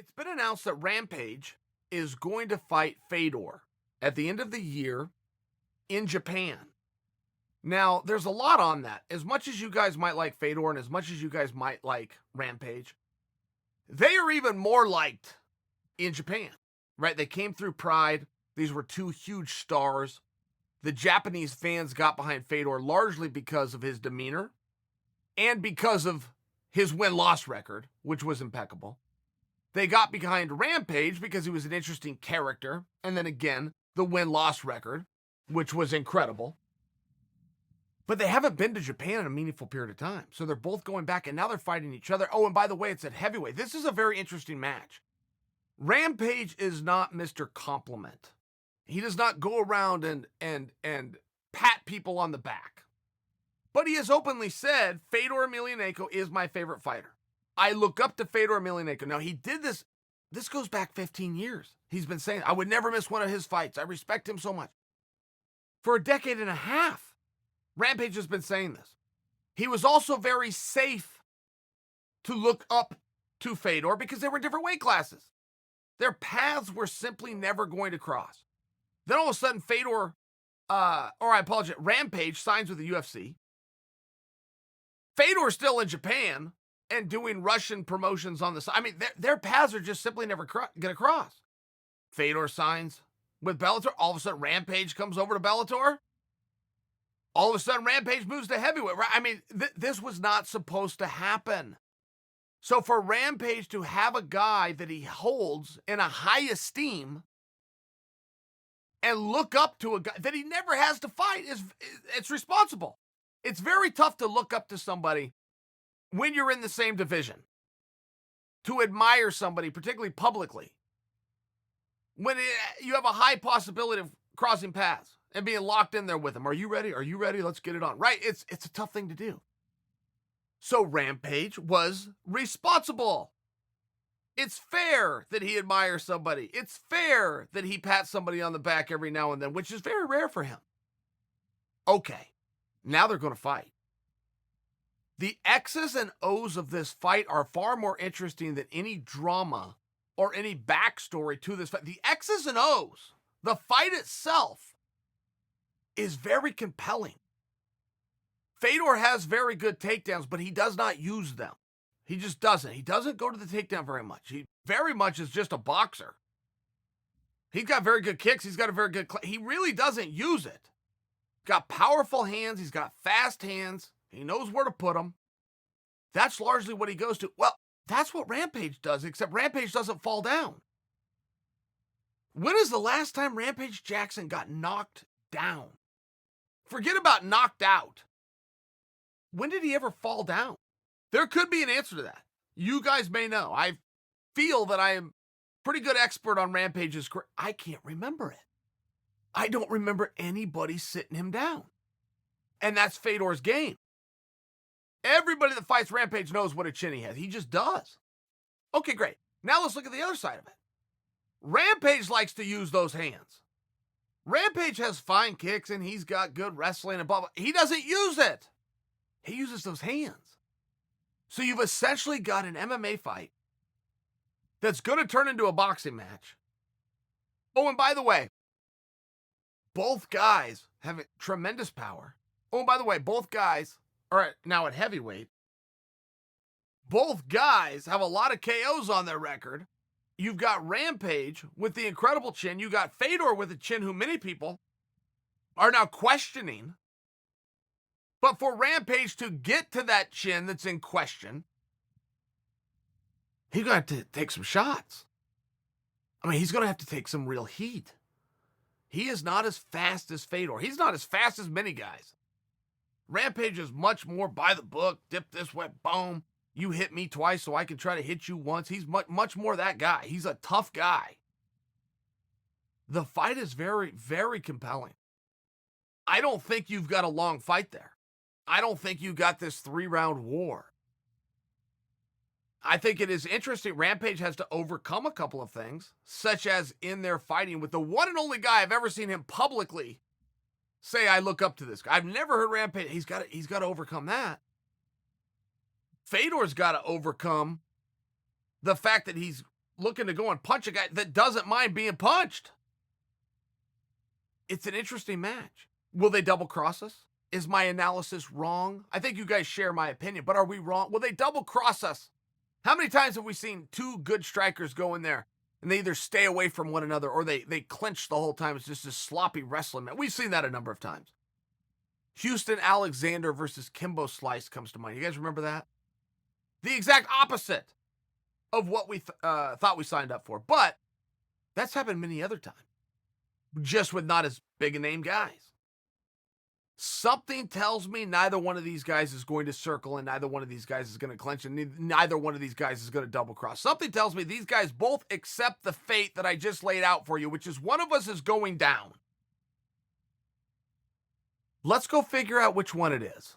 It's been announced that Rampage is going to fight Fedor at the end of the year in Japan. Now, there's a lot on that. As much as you guys might like Fedor and as much as you guys might like Rampage, they are even more liked in Japan, right? They came through Pride. These were two huge stars. The Japanese fans got behind Fedor largely because of his demeanor and because of his win-loss record, which was impeccable. They got behind Rampage because he was an interesting character. And then again, the win-loss record, which was incredible. But they haven't been to Japan in a meaningful period of time. So they're both going back, and now they're fighting each other. Oh, and by the way, it's at heavyweight. This is a very interesting match. Rampage is not Mr. Compliment. He does not go around and pat people on the back. But he has openly said, Fedor Emelianenko is my favorite fighter. I look up to Fedor Emelianenko. Now, he did this goes back 15 years. He's been saying, I would never miss one of his fights. I respect him so much. For a decade and a half, Rampage has been saying this. He was also very safe to look up to Fedor because they were in different weight classes. Their paths were simply never going to cross. Then all of a sudden, Rampage signs with the UFC. Fedor's still in Japan and doing Russian promotions on the side. I mean, their paths are just simply never going to cross. Fedor signs with Bellator. All of a sudden, Rampage comes over to Bellator. All of a sudden, Rampage moves to heavyweight. Right? I mean, this was not supposed to happen. So for Rampage to have a guy that he holds in a high esteem and look up to a guy that he never has to fight, it's responsible. It's very tough to look up to somebody when you're in the same division, to admire somebody, particularly publicly, when you have a high possibility of crossing paths and being locked in there with them. Are you ready? Are you ready? Let's get it on. Right? It's a tough thing to do. So Rampage was responsible. It's fair that he admires somebody. It's fair that he pats somebody on the back every now and then, which is very rare for him. Okay, now they're going to fight. The X's and O's of this fight are far more interesting than any drama or any backstory to this fight. The X's and O's, the fight itself, is very compelling. Fedor has very good takedowns, but he does not use them. He just doesn't. He doesn't go to the takedown very much. He very much is just a boxer. He's got very good kicks. He's got a very good... He really doesn't use it. Got powerful hands. He's got fast hands. He knows where to put them. That's largely what he goes to. Well, that's what Rampage does, except Rampage doesn't fall down. When is the last time Rampage Jackson got knocked down? Forget about knocked out. When did he ever fall down? There could be an answer to that. You guys may know. I feel that I am pretty good expert on Rampage's career. I can't remember it. I don't remember anybody sitting him down. And that's Fedor's game. Everybody that fights Rampage knows what a chin he has. He just does. Okay, great. Now let's look at the other side of it. Rampage likes to use those hands. Rampage has fine kicks and he's got good wrestling and blah, blah. He doesn't use it. He uses those hands. So you've essentially got an MMA fight that's going to turn into a boxing match. Oh, and by the way, both guys have tremendous power. Oh, and by the way, both guys are now at heavyweight. Both guys have a lot of KOs on their record. You've got Rampage with the incredible chin. You got Fedor with a chin who many people are now questioning. But for Rampage to get to that chin that's in question, he's going to have to take some shots. I mean, he's going to have to take some real heat. He is not as fast as Fedor. He's not as fast as many guys. Rampage is much more by the book, dip this way, boom. You hit me twice so I can try to hit you once. He's much more that guy. He's a tough guy. The fight is very, very compelling. I don't think you've got a long fight there. I don't think you got this 3-round war. I think it is interesting. Rampage has to overcome a couple of things, such as in their fighting with the one and only guy I've ever seen him publicly say, I look up to this guy. I've never heard Rampage. He's got to overcome that. Fedor's got to overcome the fact that he's looking to go and punch a guy that doesn't mind being punched. It's an interesting match. Will they double cross us? Is my analysis wrong? I think you guys share my opinion, but are we wrong? Will they double cross us? How many times have we seen two good strikers go in there and they either stay away from one another or they clinch the whole time? It's just this sloppy wrestling match. We've seen that a number of times. Houston Alexander versus Kimbo Slice comes to mind. You guys remember that? The exact opposite of what we thought we signed up for. But that's happened many other times, just with not as big a name guys. Something tells me neither one of these guys is going to circle and neither one of these guys is going to clinch and neither one of these guys is going to double cross. Something tells me these guys both accept the fate that I just laid out for you, which is one of us is going down. Let's go figure out which one it is.